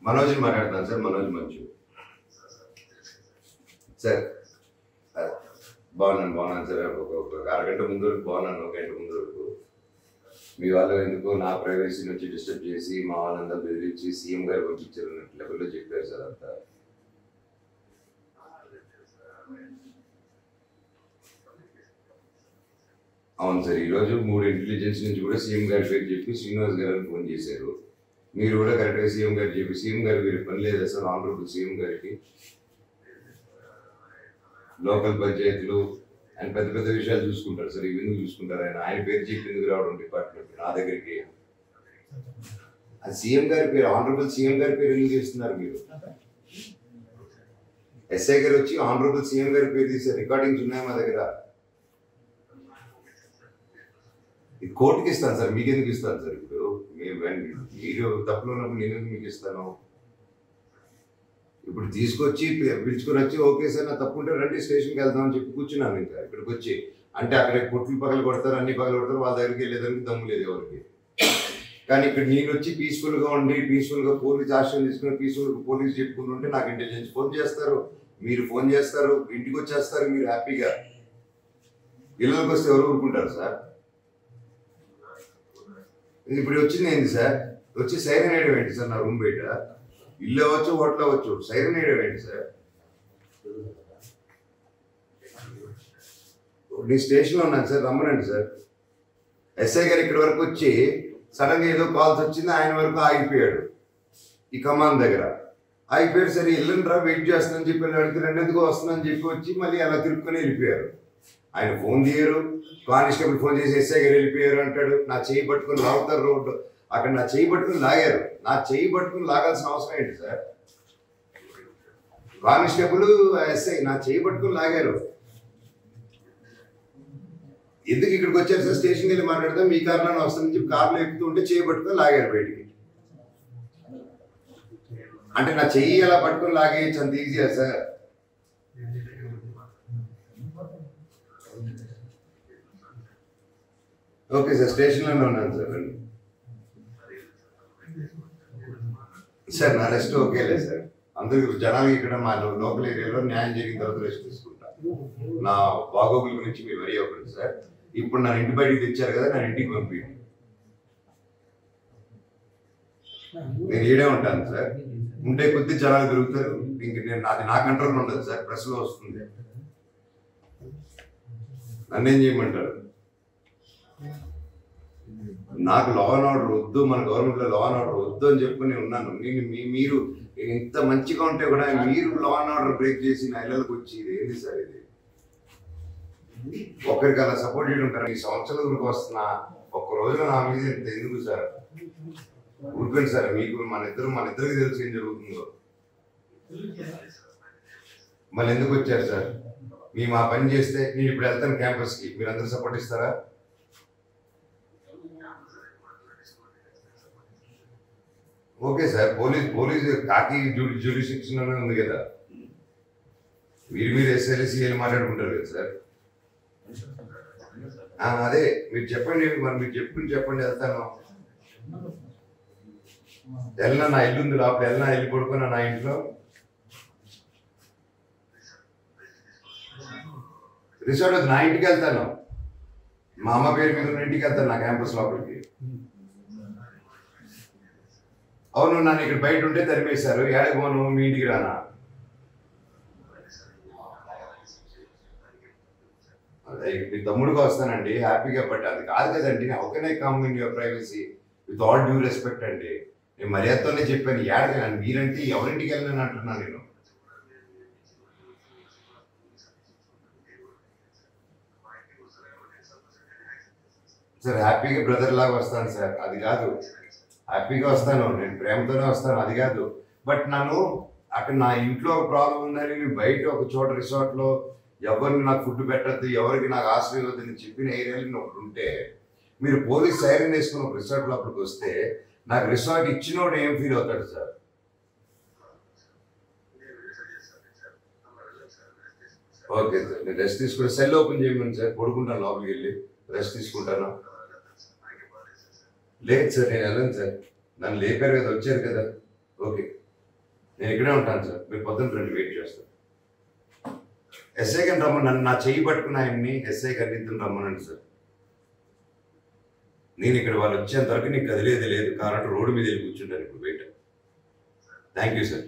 మనోజ్ మాట్లాడుతున్నాను సార్. మనోజ్ మంచు సార్. బాగున్నాను సార్. ఒక అరగంట ముందు వరకు బాగున్నాను, ఒక గంట ముందు వరకు. మీ వాళ్ళు ఎందుకు నా ప్రైవసీ నుంచి డిస్టర్బ్ చేసి మా వాళ్ళంతా బెదిరించి సీఎం గారు పంపించారు లెవెల్లో చెప్పారు సార్ అంతా. అవును సార్, ఈరోజు 3 ఇంటెలిజెన్స్ నుంచి కూడా సీఎం గారి పేరు చెప్పి శ్రీనివాస్ గారిని ఫోన్ చేశారు. మీరు కూడా కరెక్ట్గా సీఎం గారు చెప్పి, సీఎం గారు మీరు పని లేదా సార్? ఆనరబుల్ సీఎం గారికి లోకల్ పంచాయతీలు ఆయన పెద్ద పెద్ద విషయాలు చూసుకుంటారు సార్. ఇవి ఎందుకు చూసుకుంటారు? ఆయన పేరు చెప్పి ఎందుకు రావడం డిపార్ట్మెంట్ నా దగ్గరికి? అది సీఎం గారి పేరు, ఆనరబుల్ సీఎం గారి పేరు ఎందుకు చేస్తున్నారు మీరు? ఎస్ఐ గారు వచ్చి ఆనరబుల్ సీఎం గారి పేరు తీసే రికార్డింగ్స్ ఉన్నాయి మా దగ్గర. ఇది కోర్టుకి ఇస్తాను సార్, మీకెందుకు ఇస్తాను సార్? ఇప్పుడు మీరు తప్పులో ఉన్నప్పుడు నేను ఎందుకు మీకు ఇస్తాను? ఇప్పుడు తీసుకొచ్చి పిలుచుకొని వచ్చి ఓకే సార్ నా తప్పు ఉంటే రండి స్టేషన్కి వెళ్దామని చెప్పి కూర్చున్నాను. ఇంకా ఇక్కడికి వచ్చి అంటే అక్కడ కొట్లు పగలు కొడతారు, అన్ని పగలు కొడతారు, వాళ్ళ దగ్గరికి వెళ్ళేదానికి దమ్ము లేదు ఎవరికి. కానీ ఇక్కడ నేను వచ్చి పీస్ఫుల్గా ఉండి పీస్ఫుల్గా పోలీస్ ఆశ్రయం తీసుకుని పీస్ఫుల్గా పోలీస్ చెప్పుకుని ఉంటే నాకు ఇంటెలిజెన్స్ ఫోన్ చేస్తారు, మీరు ఫోన్ చేస్తారు, ఇంటికి వచ్చేస్తారు మీరు హ్యాపీగా. ఇళ్ళకి వస్తే ఎవరు ఊరుకుంటారు సార్? ఇప్పుడు వచ్చింది ఏంటి సార్? వచ్చి సైరన్ వేయడం ఏంటి సార్? నా రూమ్ బయట ఇల్లు అవ్వచ్చు, హోటల్ అవ్వచ్చు, సైరన్ వేయడం ఏంటి సార్? నేను స్టేషన్లో ఉన్నాను సార్, రమ్మనండి సార్. ఎస్ఐ గారు ఇక్కడి వరకు వచ్చి సడన్గా ఏదో కాల్స్ వచ్చింది, ఆయన వరకు ఆగిపోయాడు ఈ కమాండ్ దగ్గర. ఆగిపోయాడు. సరే వెళ్ళండి రా వెయిట్ చేస్తానని చెప్పి అడిగితే రెండెందుకు వస్తుందని చెప్పి వచ్చి మళ్ళీ అలా తిరుక్కొని వెళ్ళిపోయారు. ఆయన ఫోన్ తీయరు, కానిస్టేబుల్ ఫోన్ చేసి ఎస్ఐ గారు వెళ్ళిపోయారు అంటాడు. నా చేయి పట్టుకుని లాగుతారు రోడ్డు, అక్కడ నా చేయి పట్టుకుని లాగారు. నా చేయి పట్టుకుని లాగాల్సిన అవసరం ఏంటి సార్? కానిస్టేబుల్ ఎస్ఐ నా చేయి పట్టుకుని లాగారు. ఎందుకు ఇక్కడికి వచ్చారు సార్? స్టేషన్కి వెళ్ళి మాట్లాడతాం, మీ కార్లోనే వస్తుందని చెప్పి కార్లో ఎక్కుతూ ఉంటే చేయి పట్టుకుని లాగారు బయటికి. అంటే నా చెయ్యి అలా పట్టుకుని లాగేయచ్చు, అంత ఈజీయా సార్? ఓకే సార్, స్టేషన్లోనే ఉన్నాను సార్. సార్ నా రెస్ట్ ఓకేలే సార్. అందరికి జనాలకి ఇక్కడ మా లోకల్ ఏరియాలో న్యాయం జరిగిన తర్వాత రెస్ట్ తీసుకుంటా. నా బాగోగుల గురించి మీరు వరి అవ్వకండి సార్. ఇప్పుడు నా ఇంటి బయటికి తెచ్చారు కదా, నా ఇంటికి పంపించండి, నేను ఈడే ఉంటాను సార్. ఉంటే కొద్ది జనాలు పెరుగుతారు, ఇంక నేను అది నా కంట్రోల్ ఉండదు సార్. ప్రెస్లో వస్తుంది, నన్నేం చేయమంటారు? నాకు లా అండ్ ఆర్డర్ వద్దు, మన గవర్నమెంట్లో లా అండ్ ఆర్డర్ వద్దు అని చెప్పుకుని ఉన్నాను. మీరు ఇంత మంచిగా ఉంటే కూడా మీరు లా అండ్ ఆర్డర్ బ్రేక్ చేసి నా ఇళ్ళకి వచ్చి ఇది ఏంటి సార్? ఇది ఒకరికి అలా సపోర్ట్ చేయడం కదా. ఈ సంవత్సరాల వరకు వస్తున్నా ఒక్క రోజున నా మీద ఇంత ఎందుకు సార్? ఊరుకోండి సార్. మీకు మన ఇద్దరికి తెలుసు ఏం జరుగుతుందో. మళ్ళీ ఎందుకు వచ్చారు సార్? మేము ఆ పని చేస్తే నేను ఇప్పుడు వెళ్తాను క్యాంపస్కి, మీరు అందరూ సపోర్ట్ ఇస్తారా? ఓకే సార్, పోలీస్ కాకి జ్యూరిడిక్షన్లోనే ఉంది కదా. మీరు ఎస్ఐలు సిఐలు మాట్లాడుకుంటారు కదా సార్. అదే మీరు చెప్పండి, మరి మీరు చెప్పండి వెళ్తాను. వెళ్ళినా నా ఇల్లు ఉంది లోపల, వెళ్ళినా వెళ్ళి పడుకున్నా నా ఇంట్లో. రిసార్ట్ వద్దు, నా ఇంటికి వెళ్తాను. మా అమ్మ పేరు మీద ఉన్న ఇంటికి వెళ్తాను, నా క్యాంపస్ లోపలికి. అవును, నన్ను ఇక్కడ బయట ఉంటే తరిమేశారు, ఏడకి పోను, మీ ఇంటికి రానా? అదే మీ తమ్ముడిగా వస్తానండి హ్యాపీగా. బట్ అది కాదు కదండి. How can I come in your privacy with all due respect అండి. నేను మర్యాదతోనే చెప్పాను, ఏడకి నన్ను మీరంటే ఎవరింటికి వెళ్ళినని అంటున్నా నేను. సార్ హ్యాపీగా బ్రదర్ లాగా వస్తాను సార్, అది కాదు. హ్యాపీగా వస్తాను, నేను ప్రేమతోనే వస్తాను, అది కాదు. బట్ నన్ను అక్కడ నా ఇంట్లో ఒక ప్రాబ్లం ఉందని నేను బయట ఒక చోట రిసార్ట్లో ఎవరిని నాకు ఫుడ్ పెట్టద్దు, ఎవరికి నాకు ఆశ్రయం వద్దని చెప్పిన ఏరియాలో ఒకటి ఉంటే మీరు పోలీస్ సైరన్ వేసుకుని ఒక రిసార్ట్ లోపలికి వస్తే నాకు రిసార్ట్ ఇచ్చినోడు ఏం ఫీల్ అవుతాడు సార్? ఓకే సార్, నేను రెస్ట్ తీసుకుని సెల్ ఓపెన్ చేయమని సార్, పడుకుంటాను లోపలికి వెళ్ళి రెస్ట్ తీసుకుంటాను. లేదు సార్, నేను వెళ్ళను సార్. నన్ను లేపారు కదా, వచ్చారు కదా. ఓకే. నేను ఇక్కడే ఉంటాను సార్, మీరు పొద్దున్న రండి, వెయిట్ చేస్తాను. ఎస్ఐ గారిని రమ్మన్నాను, నా చెయ్యి పట్టుకున్న ఆయన్ని ఎస్ఐ గారిని ఇద్దరు రమ్మనండి సార్. నేను ఇక్కడ వాళ్ళు వచ్చేంత వరకు నీకు కదిలేదు లేదు, కాబట్టి రోడ్డు మీద వెళ్ళి కూర్చుంటాను ఇప్పుడు బయట. Thank you sir.